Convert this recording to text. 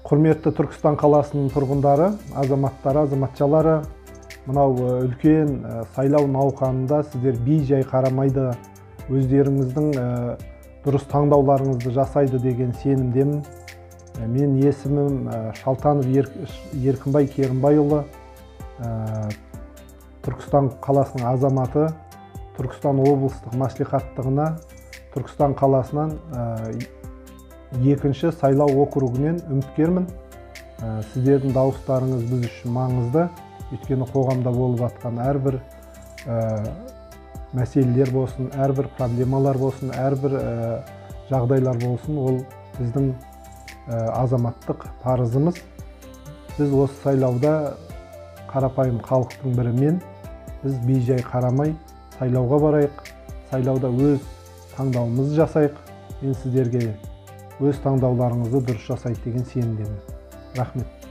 Құрметті Түркістан қаласының тұрғындары, азаматтары, азаматшалары, мынау үлкен сайлау науқанында сіздер бей-жай қарамайды, өздеріңіздің дұрыс таңдауларыңызды жасайды деген сенімдемін. Мен есімім Шалтанов Еркінбай Керімбайұлы, Түркістан қаласының азаматы, Түркістан облыстық мәслихаттығына Түркістан қаласынан екінші сайлау округінен үміткермін. Сіздердің дауыстарыңыз біз үшін маңызды. Өйткені қоғамда болып жатқан әрбір мәселелер болсын, әрбір проблемалар болсын, әрбір жағдайлар болсын, ол біздің азаматтық парызымыз. Біз осы сайлауда қарапайым халықтың бірімен біз бей-жай қарамай сайлауға барайық, сайлауда өз таңдауымызды жасайық. Мен сіздерге өз таңдауларыңызды дұрыс жасайды деген сенімдемін. Рахмет.